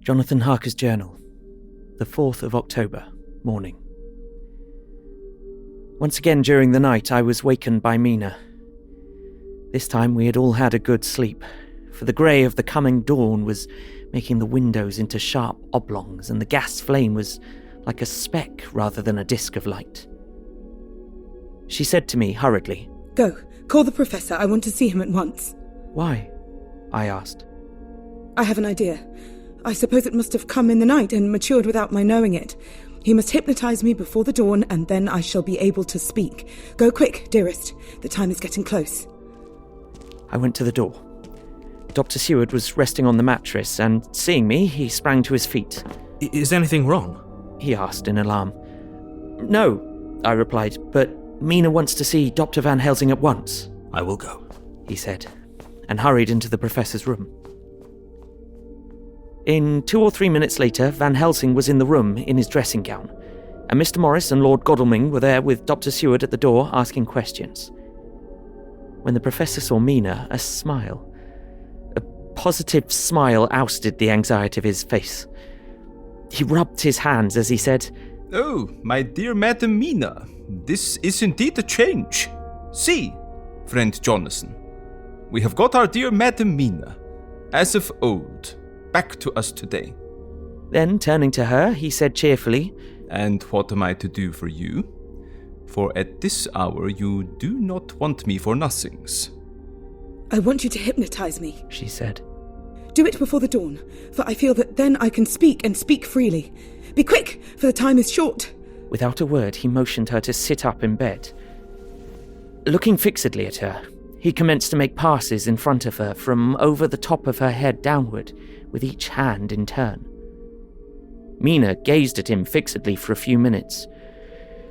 Jonathan Harker's journal, the 4th of October, morning. Once again during the night I was wakened by Mina. This time we had all had a good sleep, for the grey of the coming dawn was making the windows into sharp oblongs, and the gas flame was like a speck rather than a disk of light. She said to me hurriedly, "Go, call the professor. I want to see him at once." "Why?" I asked. "I have an idea. I suppose it must have come in the night and matured without my knowing it. He must hypnotize me before the dawn, and then I shall be able to speak. Go quick, dearest. The time is getting close." I went to the door. Dr. Seward was resting on the mattress, and seeing me, he sprang to his feet. "Is anything wrong?" he asked in alarm. "No," I replied, "but Mina wants to see Dr. Van Helsing at once." "I will go," he said, and hurried into the professor's room. In 2 or 3 minutes later, Van Helsing was in the room in his dressing gown, and Mr. Morris and Lord Godalming were there with Dr. Seward at the door asking questions. When the professor saw Mina, a positive smile ousted the anxiety of his face. He rubbed his hands as he said, "Oh, my dear Madam Mina, this is indeed a change. See, friend Jonathan, we have got our dear Madam Mina, as of old, back to us today." Then, turning to her, he said cheerfully, "And what am I to do for you? For at this hour you do not want me for nothings." "I want you to hypnotize me," she said. "Do it before the dawn, for I feel that then I can speak and speak freely. Be quick, for the time is short." Without a word, he motioned her to sit up in bed. Looking fixedly at her, he commenced to make passes in front of her from over the top of her head downward, with each hand in turn. Mina gazed at him fixedly for a few minutes,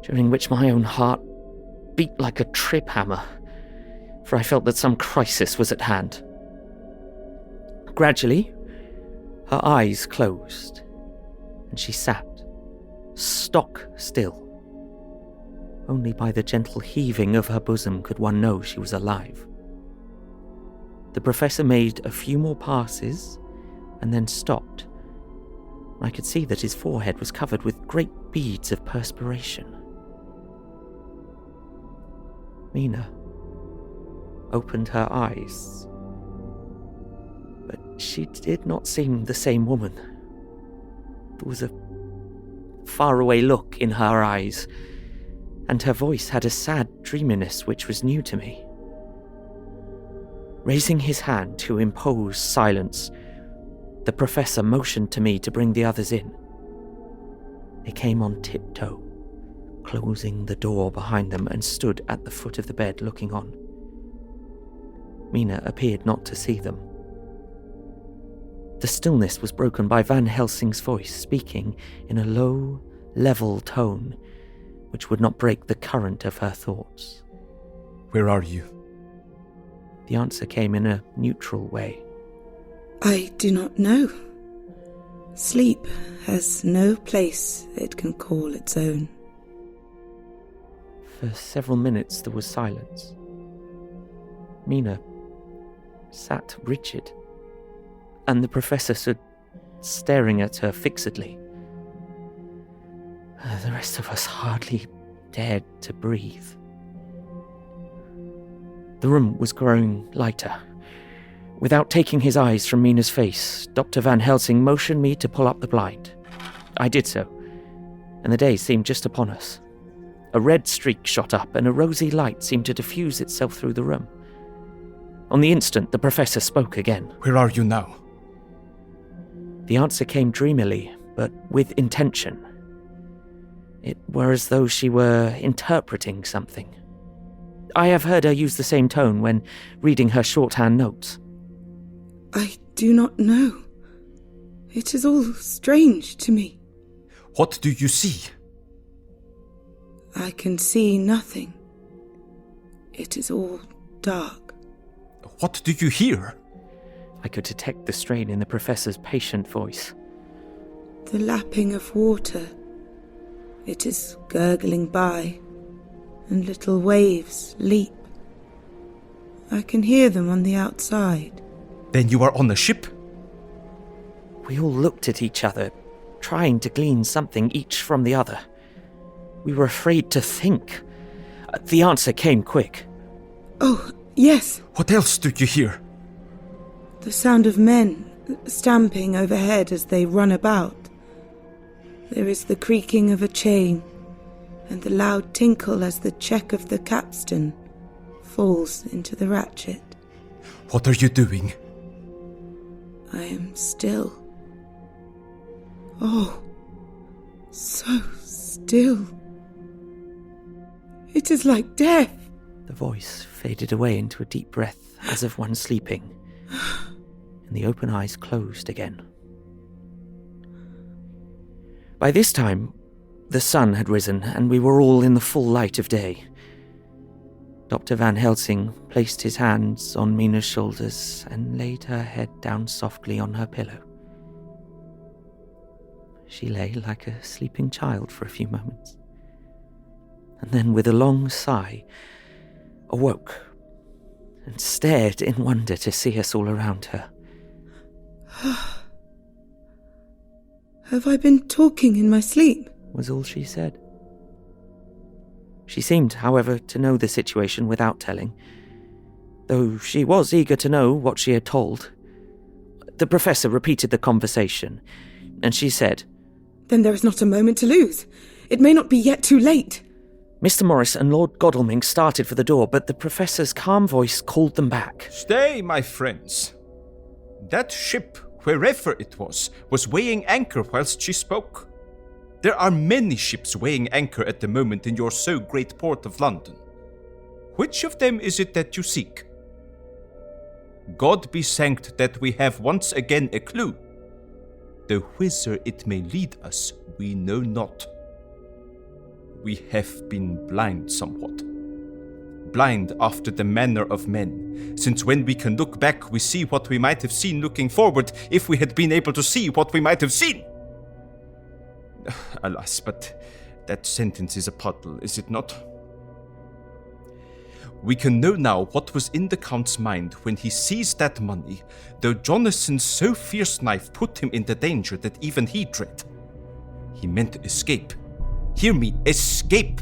during which my own heart beat like a trip hammer, for I felt that some crisis was at hand. Gradually, her eyes closed, and she sat, stock still. Only by the gentle heaving of her bosom could one know she was alive. The professor made a few more passes, and then stopped. I could see that his forehead was covered with great beads of perspiration. Mina opened her eyes, but she did not seem the same woman. There was a faraway look in her eyes, and her voice had a sad dreaminess which was new to me. Raising his hand to impose silence, the professor motioned to me to bring the others in. They came on tiptoe, closing the door behind them, and stood at the foot of the bed looking on. Mina appeared not to see them. The stillness was broken by Van Helsing's voice speaking in a low, level tone which would not break the current of her thoughts. "Where are you?" The answer came in a neutral way. "I do not know. Sleep has no place it can call its own." For several minutes there was silence. Mina sat rigid, and the professor stood staring at her fixedly. The rest of us hardly dared to breathe. The room was growing lighter. Without taking his eyes from Mina's face, Dr. Van Helsing motioned me to pull up the blind. I did so, and the day seemed just upon us. A red streak shot up, and a rosy light seemed to diffuse itself through the room. On the instant, the professor spoke again. "Where are you now?" The answer came dreamily, but with intention. It were as though she were interpreting something. I have heard her use the same tone when reading her shorthand notes. "I do not know. It is all strange to me." "What do you see?" "I can see nothing. It is all dark." "What do you hear?" I could detect the strain in the professor's patient voice. "The lapping of water. It is gurgling by, and little waves leap. I can hear them on the outside." "Then you are on a ship?" We all looked at each other, trying to glean something each from the other. We were afraid to think. The answer came quick. Oh, yes. What else do you hear? The sound of men stamping overhead as they run about. There is the creaking of a chain, and the loud tinkle as the check of the capstan falls into the ratchet. What are you doing? I am still. Oh, so still. It is like death. The voice faded away into a deep breath, as of one sleeping, and the open eyes closed again. By this time, the sun had risen, and we were all in the full light of day. Dr. Van Helsing placed his hands on Mina's shoulders and laid her head down softly on her pillow. She lay like a sleeping child for a few moments, and then with a long sigh, awoke and stared in wonder to see us all around her. Have I been talking in my sleep? Was all she said. She seemed, however, to know the situation without telling, though she was eager to know what she had told. The professor repeated the conversation, and she said, Then there is not a moment to lose. It may not be yet too late. Mr. Morris and Lord Godalming started for the door, but the professor's calm voice called them back. Stay, my friends. That ship, wherever it was weighing anchor whilst she spoke. There are many ships weighing anchor at the moment in your so great port of London. Which of them is it that you seek? God be thanked that we have once again a clue. Though whither it may lead us, we know not. We have been blind somewhat. Blind after the manner of men, since when we can look back, we see what we might have seen looking forward if we had been able to see what we might have seen. Alas, but that sentence is a puddle, is it not? We can know now what was in the Count's mind when he seized that money, though Jonathan's so fierce knife put him in the danger that even he dread. He meant to escape. Hear me, escape!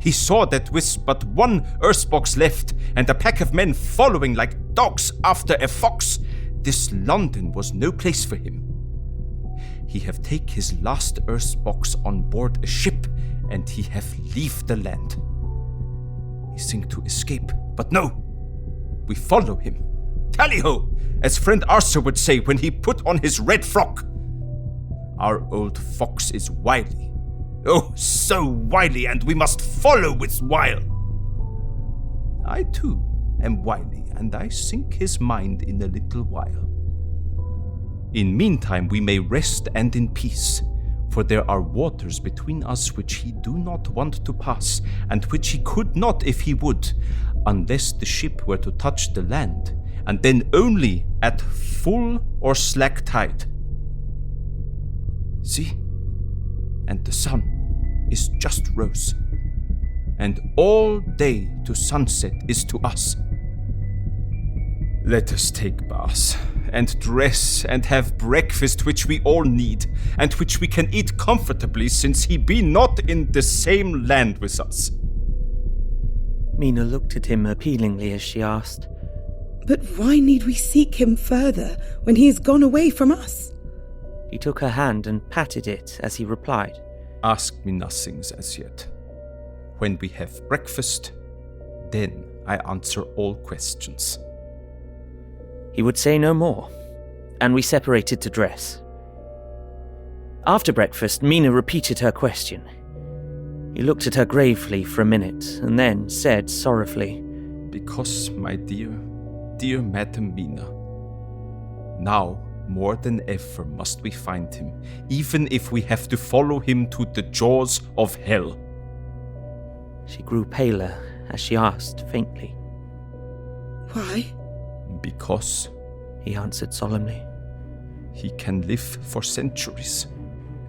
He saw that with but one earthbox left and a pack of men following like dogs after a fox, this London was no place for him. He have take his last earthbox on board a ship, and he have leave the land. He think to escape, but no, we follow him. Tally-ho, as friend Arthur would say when he put on his red frock. Our old fox is wily. Oh, so wily, and we must follow with wile. I too am wily, and I sink his mind in a little while. In meantime we may rest and in peace, for there are waters between us which he do not want to pass, and which he could not if he would, unless the ship were to touch the land, and then only at full or slack tide. See, and the sun is just rose, and all day to sunset is to us. Let us take baths, and dress, and have breakfast which we all need, and which we can eat comfortably, since he be not in the same land with us. Mina looked at him appealingly as she asked, But why need we seek him further when he has gone away from us? He took her hand and patted it as he replied, Ask me nothings as yet. When we have breakfast, then I answer all questions. He would say no more, and we separated to dress. After breakfast, Mina repeated her question. He looked at her gravely for a minute, and then said sorrowfully, Because, my dear Madam Mina, now more than ever must we find him, even if we have to follow him to the jaws of hell. She grew paler as she asked faintly, Why? Because, he answered solemnly, he can live for centuries,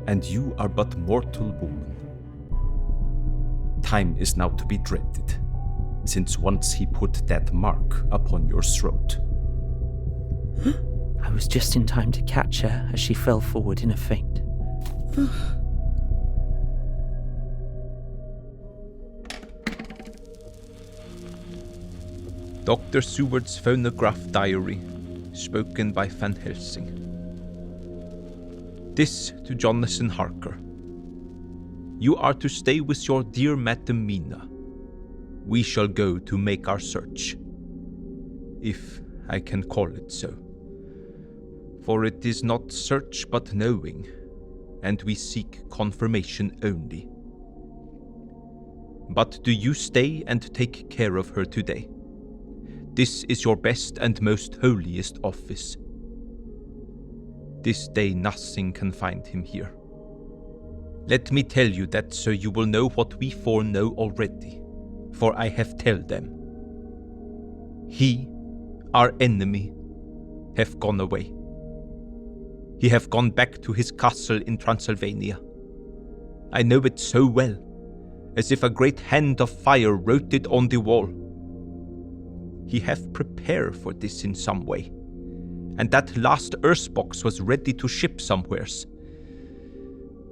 and you are but mortal woman. Time is now to be dreaded, since once he put that mark upon your throat. I was just in time to catch her as she fell forward in a faint. Dr. Seward's phonograph diary, spoken by Van Helsing. This to Jonathan Harker. You are to stay with your dear Madam Mina. We shall go to make our search, if I can call it so. For it is not search but knowing, and we seek confirmation only. But do you stay and take care of her today. This is your best and most holiest office. This day nothing can find him here. Let me tell you that so you will know what we four know already, for I have told them. He, our enemy, have gone away. He have gone back to his castle in Transylvania. I know it so well, as if a great hand of fire wrote it on the wall. He have prepared for this in some way, and that last earth box was ready to ship somewheres.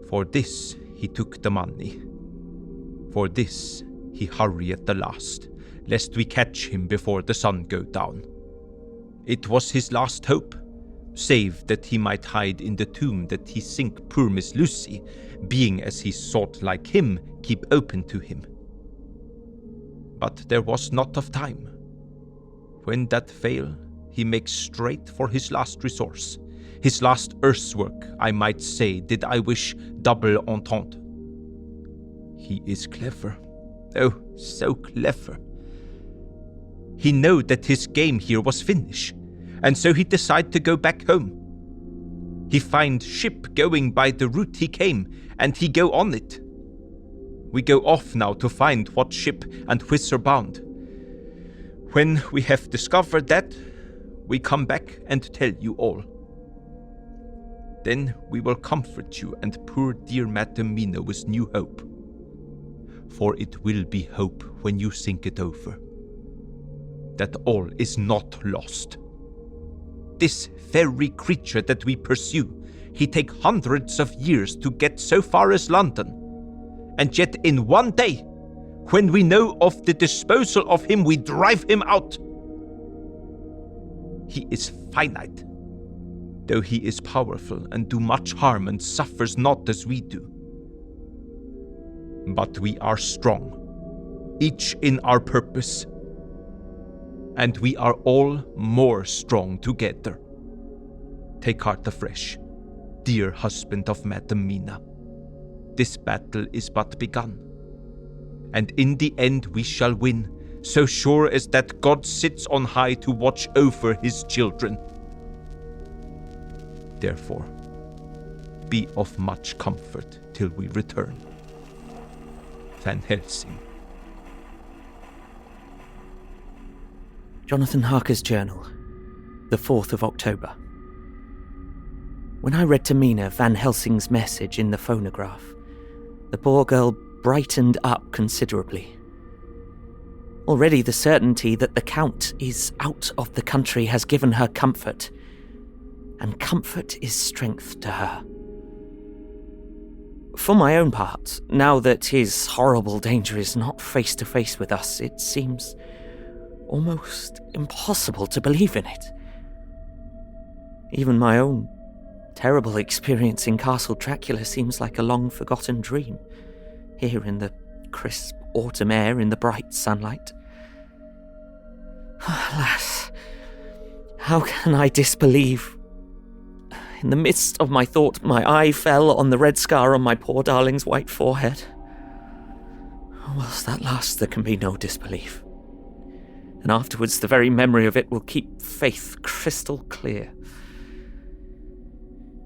For this he took the money. For this he hurry at the last, lest we catch him before the sun go down. It was his last hope, save that he might hide in the tomb that he think poor Miss Lucy, being as he sought like him, keep open to him. But there was not of time. When that fail, he makes straight for his last resource, his last earthwork, I might say, did I wish double entente. He is clever, oh, so clever. He know that his game here was finished, and so he decide to go back home. He find ship going by the route he came, and he go on it. We go off now to find what ship and whither bound. When we have discovered that, we come back and tell you all. Then we will comfort you and poor dear Madam Mina with new hope. For it will be hope when you think it over. That all is not lost. This very creature that we pursue, he take hundreds of years to get so far as London. And yet in one day, when we know of the disposal of him, we drive him out. He is finite, though he is powerful and do much harm and suffers not as we do. But we are strong, each in our purpose, and we are all more strong together. Take heart afresh, dear husband of Madam Mina. This battle is but begun, and in the end we shall win, so sure as that God sits on high to watch over his children. Therefore, be of much comfort till we return. Van Helsing. Jonathan Harker's journal, the 4th of October. When I read to Mina Van Helsing's message in the phonograph, the poor girl brightened up considerably. Already the certainty that the Count is out of the country has given her comfort, and comfort is strength to her. For my own part, now that his horrible danger is not face to face with us, it seems almost impossible to believe in it. Even my own terrible experience in Castle Dracula seems like a long-forgotten dream, here in the crisp autumn air in the bright sunlight. Alas, how can I disbelieve? In the midst of my thought, my eye fell on the red scar on my poor darling's white forehead. Whilst that lasts, there can be no disbelief. And afterwards, the very memory of it will keep faith crystal clear.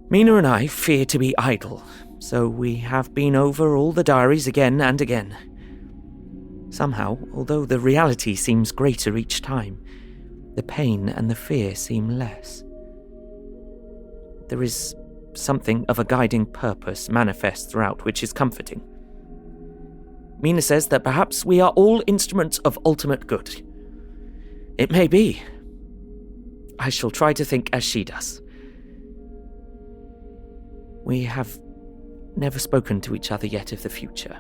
Mina and I fear to be idle, so we have been over all the diaries again and again. Somehow, although the reality seems greater each time, the pain and the fear seem less. There is something of a guiding purpose manifest throughout which is comforting. Mina says that perhaps we are all instruments of ultimate good. It may be. I shall try to think as she does. We have never spoken to each other yet of the future.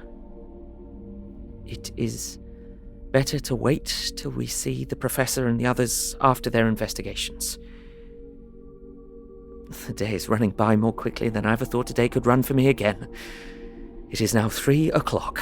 It is better to wait till we see the Professor and the others after their investigations. The day is running by more quickly than I ever thought a day could run for me again. It is now 3 o'clock.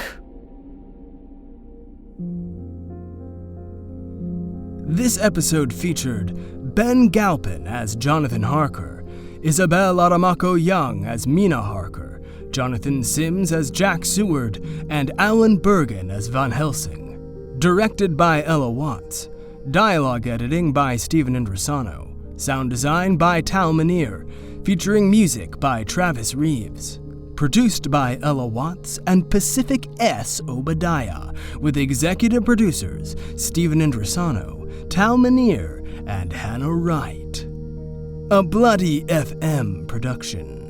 This episode featured Ben Galpin as Jonathan Harker, Isabel Aramako Young as Mina Harker, Jonathan Sims as Jack Seward, and Alan Bergen as Van Helsing. Directed by Ella Watts. Dialogue editing by Stephen Indrasano. Sound design by Tal Minear, featuring music by Travis Reeves. Produced by Ella Watts and Pacific S. Obadiah, with executive producers Stephen Indrasano, Tal Minear, and Hannah Wright. A Bloody FM production.